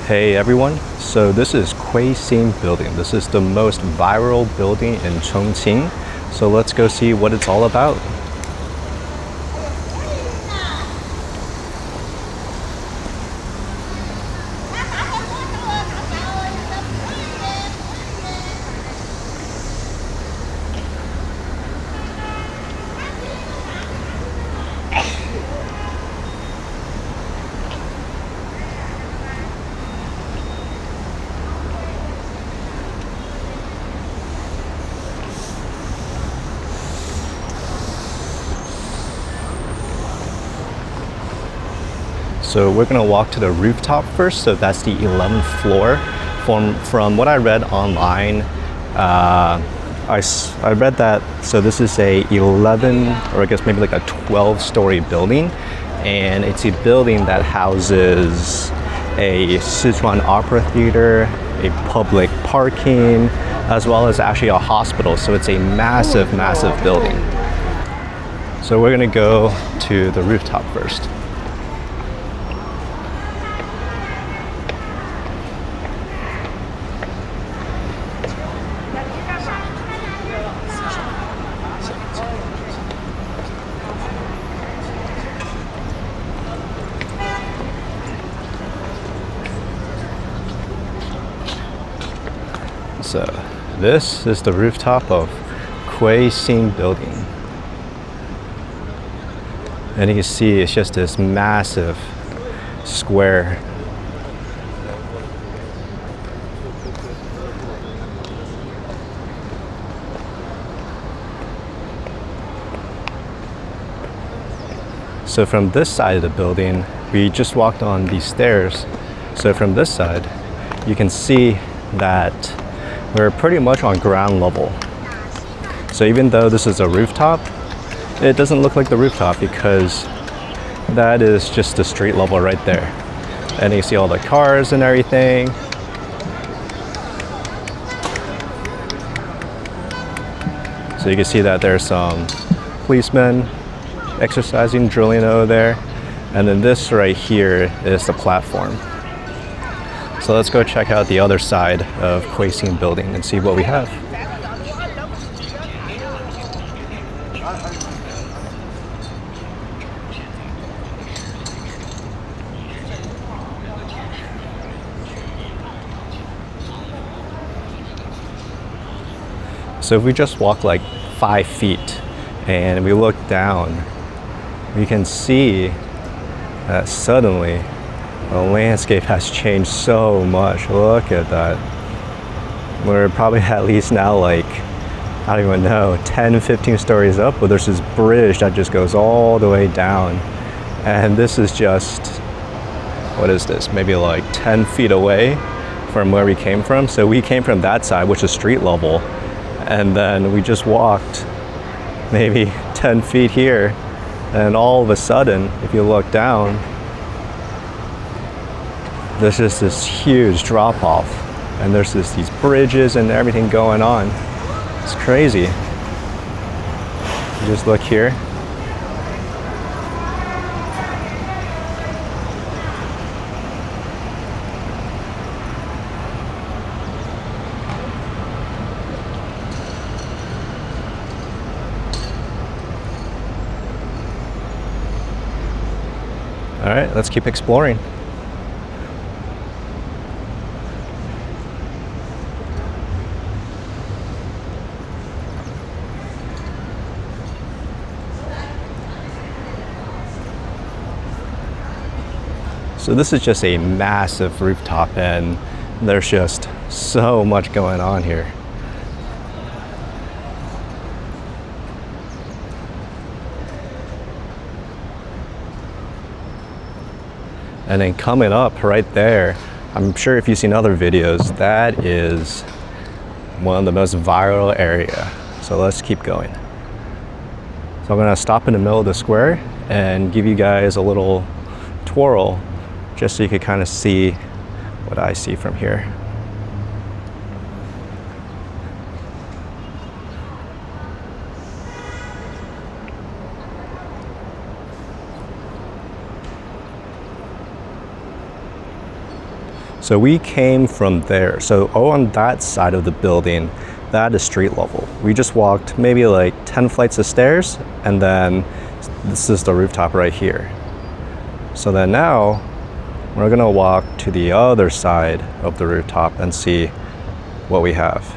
Hey everyone, so this is Kuixing Building. This is the most viral building in Chongqing. So let's go see what it's all about. So we're gonna walk to the rooftop first. So that's the 11th floor. From what I read online, I read that, so this is a 11, or I guess maybe like a 12-story building. And it's a building that houses a Sichuan Opera Theater, a public parking, as well as actually a hospital. So it's a massive, massive building. So we're gonna go to the rooftop first. So this is the rooftop of Kuixing Building. And you can see it's just this massive square. So from this side of the building, we just walked on these stairs. So from this side, you can see that we're pretty much on ground level. So even though this is a rooftop, it doesn't look like the rooftop because that is just the street level right there. And you see all the cars and everything. So you can see that there's some policemen exercising, drilling over there. And then this right here is the platform. So let's go check out the other side of Kuixing Building and see what we have. So if we just walk like 5 feet and we look down, we can see that suddenly the landscape has changed so much. Look at that. We're probably at least now like, I don't even know, 10, 15 stories up, but there's this bridge that just goes all the way down. And this is just, what is this? Maybe like 10 feet away from where we came from. So we came from that side, which is street level. And then we just walked maybe 10 feet here. And all of a sudden, if you look down, there's just this huge drop off, and there's these bridges and everything going on. It's crazy. You just look here. All right, let's keep exploring. So this is just a massive rooftop, and there's just so much going on here. And then coming up right there, I'm sure if you've seen other videos, that is one of the most viral area. So let's keep going. So I'm gonna stop in the middle of the square and give you guys a little twirl just so you can kind of see what I see from here. So we came from there. So on that side of the building, that is street level. We just walked maybe like 10 flights of stairs, and then this is the rooftop right here. So then now we're gonna walk to the other side of the rooftop and see what we have.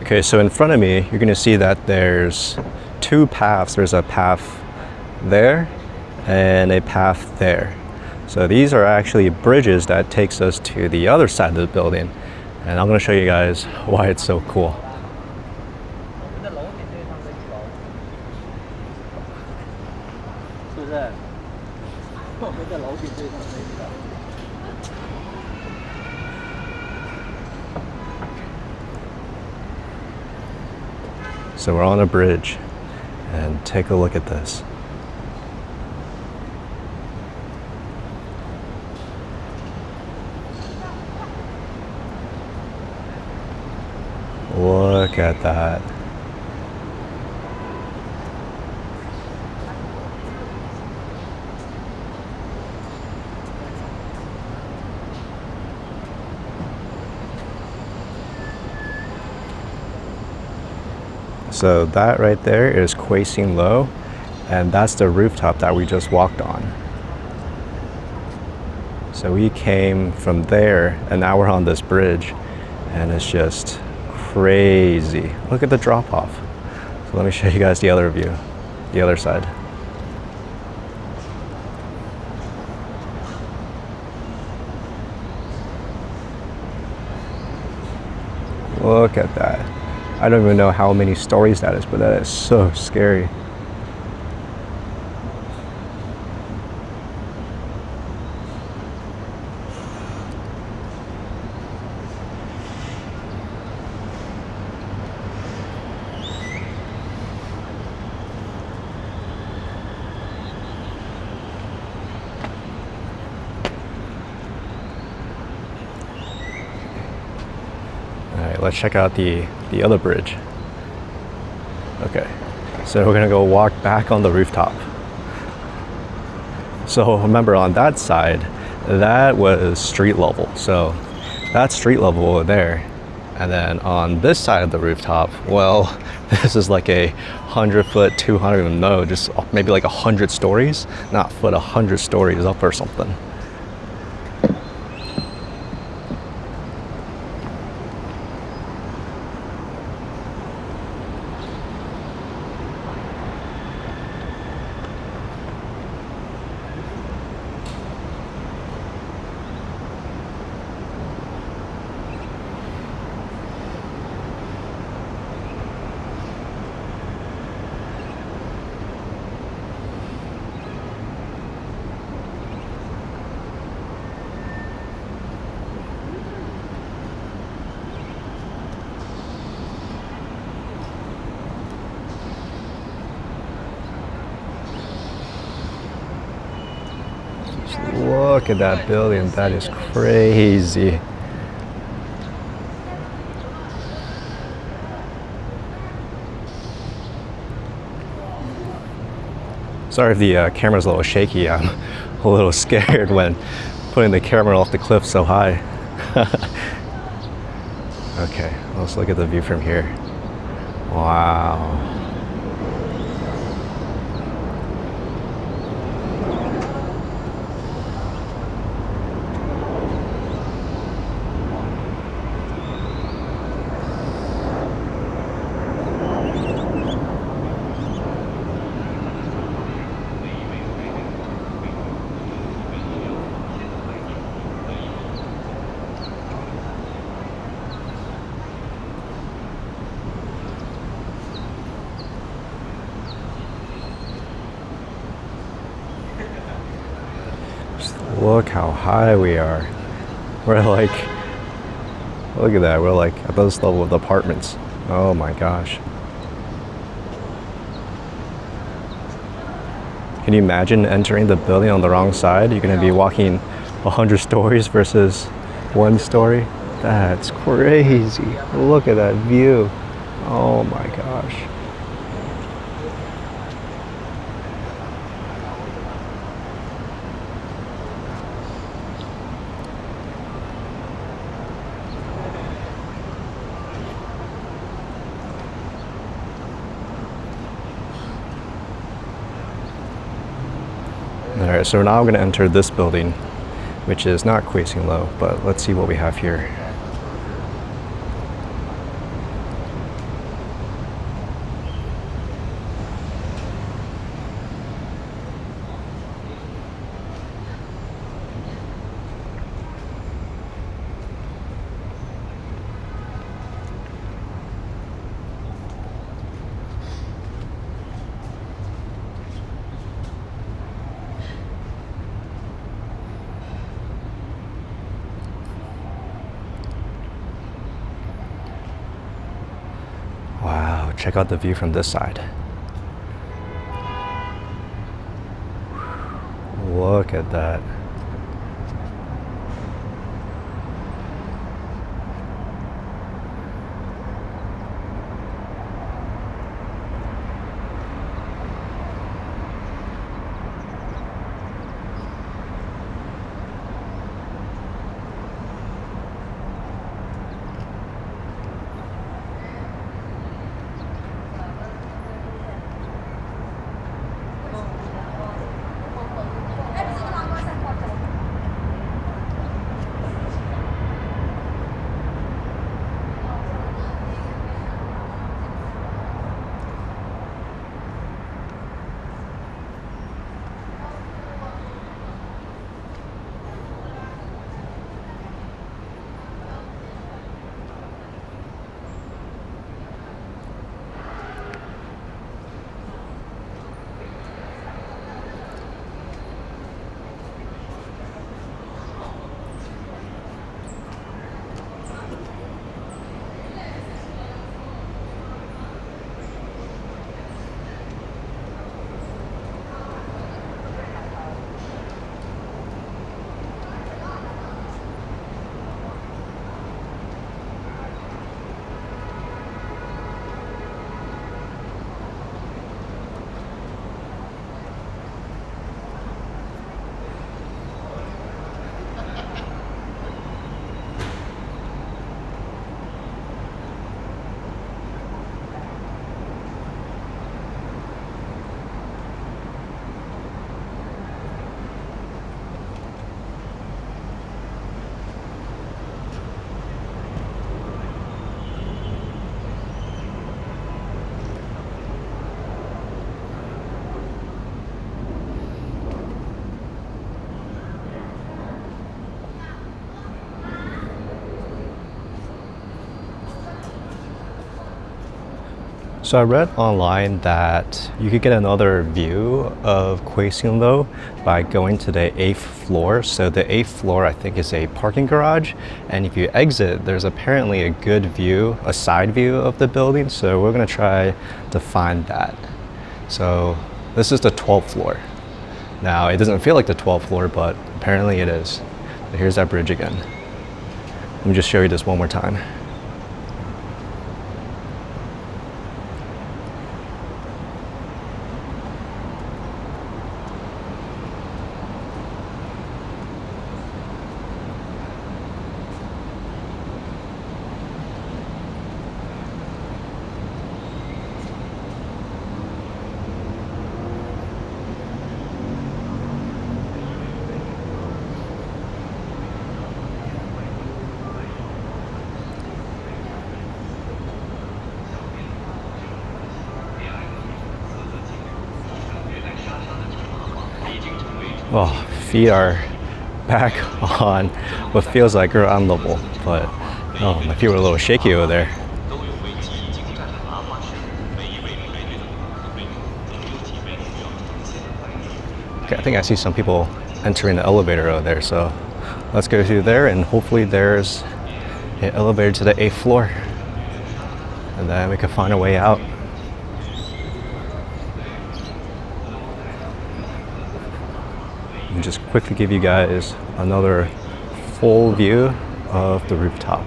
Okay, so in front of me, you're gonna see that there's two paths. There's a path there and a path there. So these are actually bridges that takes us to the other side of the building. And I'm gonna show you guys why it's so cool. So we're on a bridge, and take a look at this. Look at that. So that right there is Kwe Sing Lo, and that's the rooftop that we just walked on. So we came from there, and now we're on this bridge, and it's just crazy. Look at the drop off. So let me show you guys the other view, the other side. Look at that. I don't even know how many stories that is, but that is so scary. Let's check out the other bridge. Okay, so we're gonna go walk back on the rooftop. So remember, on that side, that was street level. So that's street level over there. And then on this side of the rooftop, well, this is like a 100-foot, 200, even know, just maybe like 100 stories, not foot, 100 stories up or something. Look at that building, that is crazy. Sorry if the camera's a little shaky. I'm a little scared when putting the camera off the cliff so high. Okay, let's look at the view from here. Wow. Just look how high we are. We're like, look at that. We're like at this level of the apartments. Oh my gosh. Can you imagine entering the building on the wrong side? You're gonna be walking 100 stories versus 1 story. That's crazy. Look at that view. Oh my gosh. All right, so now I'm going to enter this building, which is not Kwe Sing Lo, but let's see what we have here. Wow, check out the view from this side. Look at that. So I read online that you could get another view of Kwe Sing Lo by going to the 8th floor. So the 8th floor I think is a parking garage, and if you exit there's apparently a good view, a side view of the building, so we're gonna try to find that. So this is the 12th floor. Now it doesn't feel like the 12th floor, but apparently it is. But here's that bridge again. Let me just show you this one more time. Oh, feet are back on what feels like ground level, but oh, my feet were a little shaky over there. Okay, I think I see some people entering the elevator over there. So let's go through there, and hopefully there's an elevator to the 8th floor, and then we can find a way out. And just quickly give you guys another full view of the rooftop.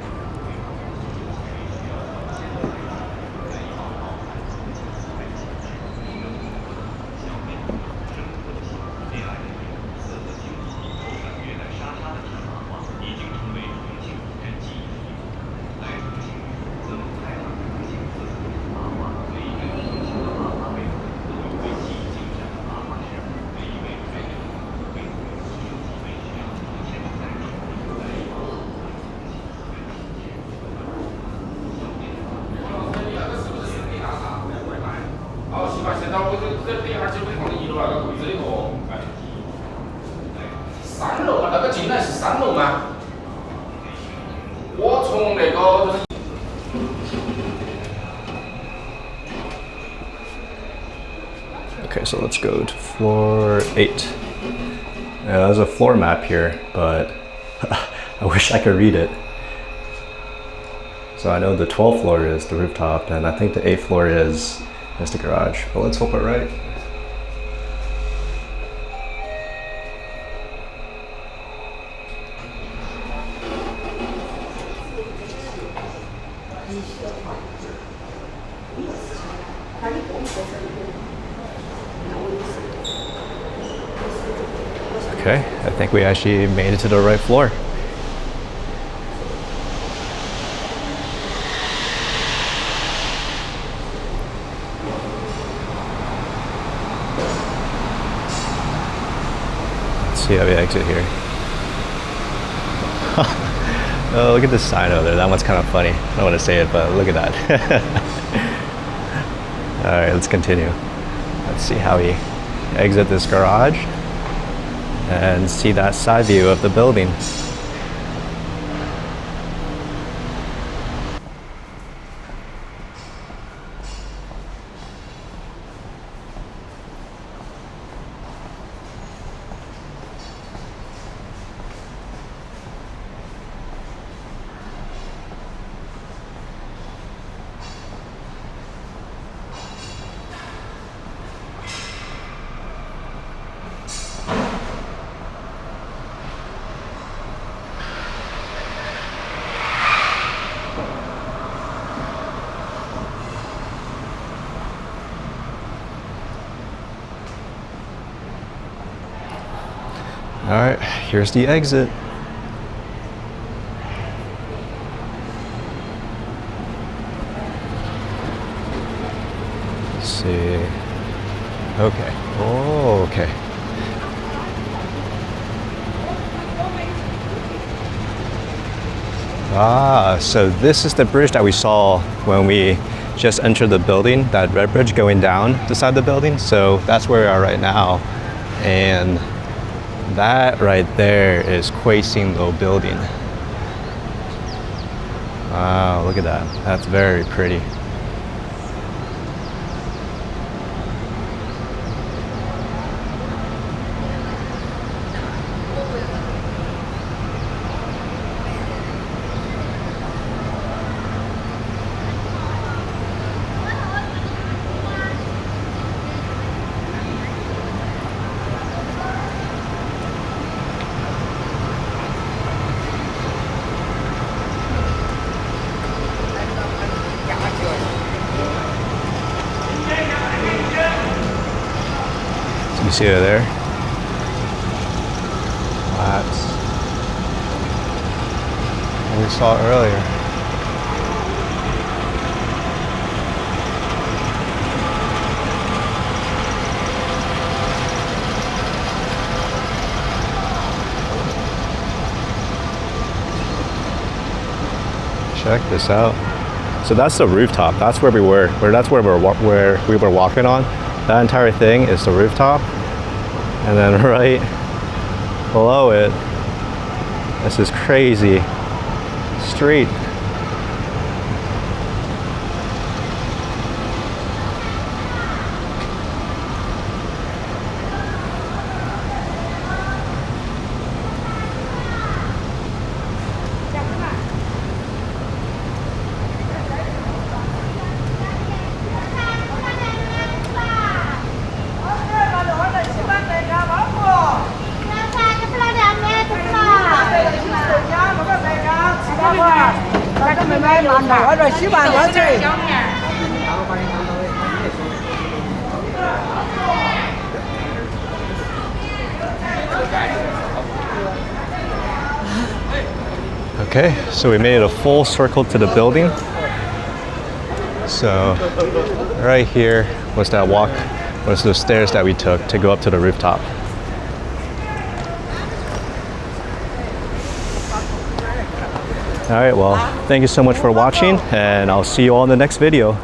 Okay, so let's go to floor 8. There's a floor map here, but I wish I could read it. So I know the 12th floor is the rooftop, and I think the 8th floor is the garage. But let's hope we're right. Okay, I think we actually made it to the right floor. Let's see how we exit here. Oh, look at this sign over there. That one's kind of funny. I don't want to say it, but look at that. All right, let's continue. Let's see how we exit this garage and see that side view of the building. All right, here's the exit. Let's see. Okay. Oh, okay. Ah, so this is the bridge that we saw when we just entered the building, that red bridge going down the side of the building. So that's where we are right now. And that right there is Kwe Sing Lo building. Wow, look at that. That's very pretty. You see it there? That's what we saw earlier. Check this out. So that's the rooftop. That's where we were. That's where we were walking on. That entire thing is the rooftop. And then right below it, this is crazy street. 我这洗碗我这。 Okay, so we made a full circle to the building. So right here was the stairs that we took to go up to the rooftop. All right, well, thank you so much for watching, and I'll see you all in the next video.